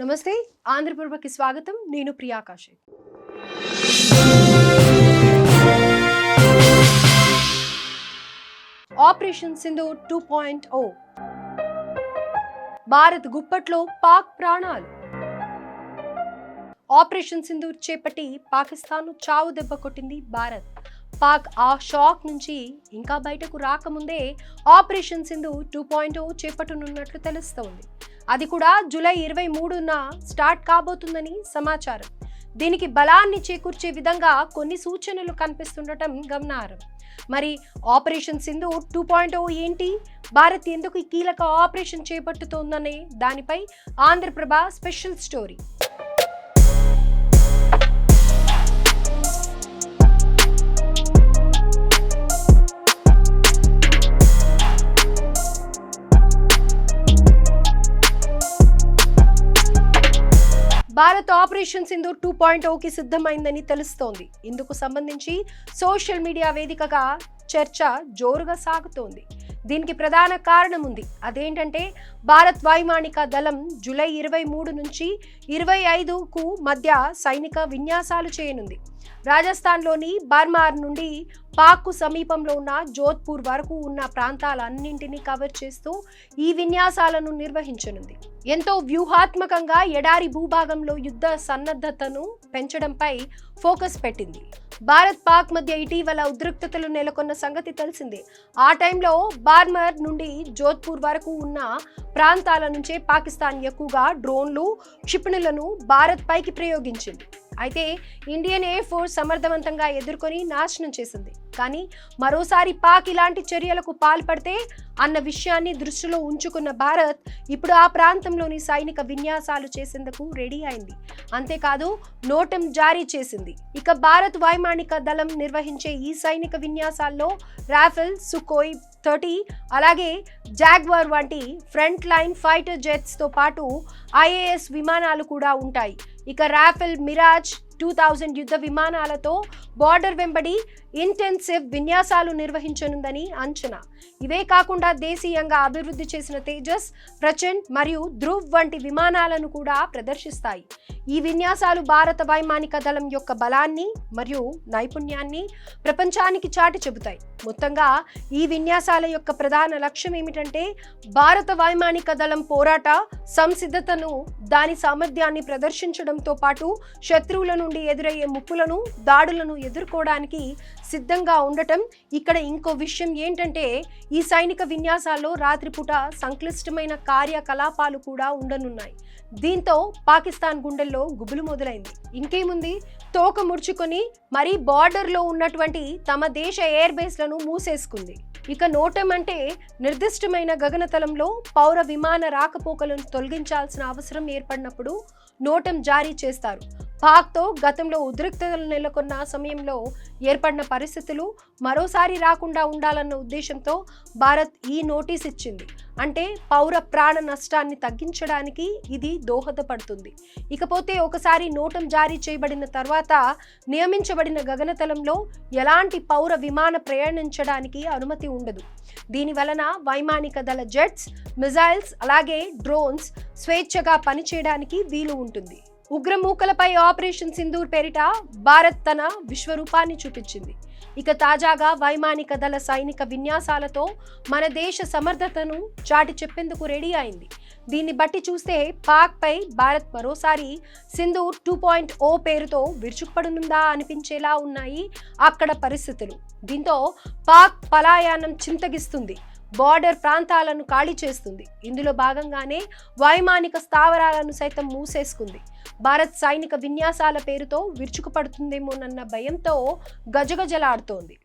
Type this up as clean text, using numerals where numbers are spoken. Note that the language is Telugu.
నమస్తే ఆంధ్రప్రభకి స్వాగతం. నేను ప్రియా కాశీ. ఆపరేషన్ సింధూర్ 2.0 భారత్ గుప్పట్లో పాక్ ప్రాణాలు. ఆపరేషన్ సింధూర్ చేపట్టి పాకిస్తాన్ చావు దెబ్బ కొట్టింది భారత్. పాక్ ఆ షాక్ నుంచి ఇంకా బయటకు రాకముందే ఆపరేషన్ సింధూర్ 2.0 చేపట్టనున్నట్లు తెలుస్తోంది. అది కూడా జూలై 23న స్టార్ట్ కాబోతుందని సమాచారం. దీనికి బలాన్ని చేకూర్చే విధంగా కొన్ని సూచనలు కనిపిస్తుండటం గమనార్హం. మరి ఆపరేషన్ సింధూర్ 2.0 ఏంటి, భారత్ ఎందుకు కీలక ఆపరేషన్ చేపట్టుతోందనే దానిపై Andhra Prabha special story. Bharat operation Sindoor 2.0కి సిద్ధమైందని తెలుస్తోంది. ఇందుకు సంబంధించి సోషల్ మీడియా వేదికగా చర్చ జోరుగా సాగుతోంది. దీనికి ప్రధాన కారణం ఉంది. అదేంటంటే భారత్ వైమానిక దళం జూలై 23 నుంచి 25కు మధ్య సైనిక విన్యాసాలు చేయనుంది. రాజస్థాన్లోని బర్మార్ నుండి పాక్కు సమీపంలో ఉన్న జోధ్పూర్ వరకు ఉన్న ప్రాంతాలన్నింటినీ కవర్ చేస్తూ ఈ విన్యాసాలను నిర్వహించనుంది. ఎంతో వ్యూహాత్మకంగా ఎడారి భూభాగంలో యుద్ధ సన్నద్ధతను పెంచడంపై ఫోకస్ పెట్టింది. భారత్ పాక్ మధ్య ఇటీవల ఉద్రిక్తతలు నెలకొన్న సంగతి తెలిసిందే. ఆ టైంలో బార్మర్ నుండి జోధ్పూర్ వరకు ఉన్న ప్రాంతాల నుంచే పాకిస్తాన్ ఎక్కువగా డ్రోన్లు, క్షిపణులను భారత్ పైకి ప్రయోగించింది. అయితే ఇండియన్ ఎయిర్ ఫోర్స్ సమర్థవంతంగా ఎదుర్కొని నాశనం చేసింది. కానీ మరోసారి పాక్ ఇలాంటి చర్యలకు పాల్పడితే అన్న విషయాన్ని దృష్టిలో ఉంచుకున్న భారత్ ఇప్పుడు ఆ ప్రాంతంలోని సైనిక విన్యాసాలు చేసేందుకు రెడీ అయింది. అంతేకాదు నోటం జారీ చేసింది. ఇక భారత్ వైమానిక దళం నిర్వహించే ఈ సైనిక విన్యాసాల్లో రాఫెల్, సుఖోయ్ 30 అలాగే జాగ్వార్ వంటి ఫ్రంట్ లైన్ ఫైటర్ జెట్స్ తో పాటు IAS విమానాలు కూడా ఉంటాయి. ఇక రాఫెల్, మిరాజ్ 2000 యుద్ధ విమానాలతో బార్డర్ వెంబడి ఇంటెన్సివ్ విన్యాసాలు నిర్వహించనుందని అంచనా. ఇవే కాకుండా దేశీయంగా అభివృద్ధి చేసిన తేజస్, ప్రచండ్ మరియు ధ్రువ్ వంటి విమానాలను కూడా ప్రదర్శిస్తాయి. ఈ విన్యాసాలు భారత వైమానిక దళం యొక్క బలాన్ని మరియు నైపుణ్యాన్ని ప్రపంచానికి చాటి చెబుతాయి. మొత్తంగా ఈ విన్యాసాల యొక్క ప్రధాన లక్ష్యం ఏమిటంటే భారత వైమానిక దళం పోరాట సంసిద్ధతను, దాని సామర్థ్యాన్ని ప్రదర్శించడంతో పాటు శత్రువుల నుండి ఎదురయ్యే ముప్పులను, దాడులను ఎదుర్కోవడానికి సిద్ధంగా ఉండటం. ఇక్కడ ఇంకో విషయం ఏంటంటే ఈ సైనిక విన్యాసాల్లో రాత్రిపూట సంక్లిష్టమైన కార్యకలాపాలు కూడా ఉండనున్నాయి. దీంతో పాకిస్తాన్ గుండెల్లో గుబులు మొదలైంది. ఇంకేముంది, తోక ముడుచుకొని మరీ బార్డర్లో ఉన్నటువంటి తమ దేశ ఎయిర్ బేస్లను మూసేసుకుంది. ఇక నోటం అంటే నిర్దిష్టమైన గగనతలంలో పౌర విమాన రాకపోకలను తొలగించాల్సిన అవసరం ఏర్పడినప్పుడు నోటం జారీ చేస్తారు. పాక్తో గతంలో ఉద్రిక్తతలు నెలకొన్న సమయంలో ఏర్పడిన పరిస్థితులు మరోసారి రాకుండా ఉండాలన్న ఉద్దేశంతో భారత్ ఈ నోటీస్ ఇచ్చింది. అంటే పౌర ప్రాణ నష్టాన్ని తగ్గించడానికి ఇది దోహదపడుతుంది. ఇకపోతే ఒకసారి నోటం జారీ చేయబడిన తర్వాత నియమించబడిన గగనతలంలో ఎలాంటి పౌర విమాన ప్రయాణించడానికి అనుమతి ఉండదు. దీని వలన వైమానిక దళ జెట్స్, మిజైల్స్ అలాగే డ్రోన్స్ స్వేచ్ఛగా పనిచేయడానికి వీలు ఉంటుంది. ఉగ్రమూకలపై ఆపరేషన్ సింధూర్ పేరిట భారత్ తన విశ్వరూపాన్ని చూపించింది. ఇక తాజాగా వైమానిక దళ సైనిక విన్యాసాలతో మన దేశ సమర్థతను చాటి చెప్పేందుకు రెడీ అయింది. దీన్ని బట్టి చూస్తే పాక్ పై భారత్ మరోసారి సింధూర్ 2.0 పేరుతో విరుచుకుపడనుందా అనిపించేలా ఉన్నాయి అక్కడ పరిస్థితులు. దీంతో పాక్ పలాయనం చింతగిస్తుంది, బార్డర్ ప్రాంతాలను ఖాళీ చేస్తుంది. ఇందులో భాగంగానే వైమానిక స్థావరాలను సైతం మూసేసుకుంది. భారత్ సైనిక విన్యాసాల పేరుతో విరుచుకుపడుతుందేమోనన్న భయంతో గజగజలాడుతోంది.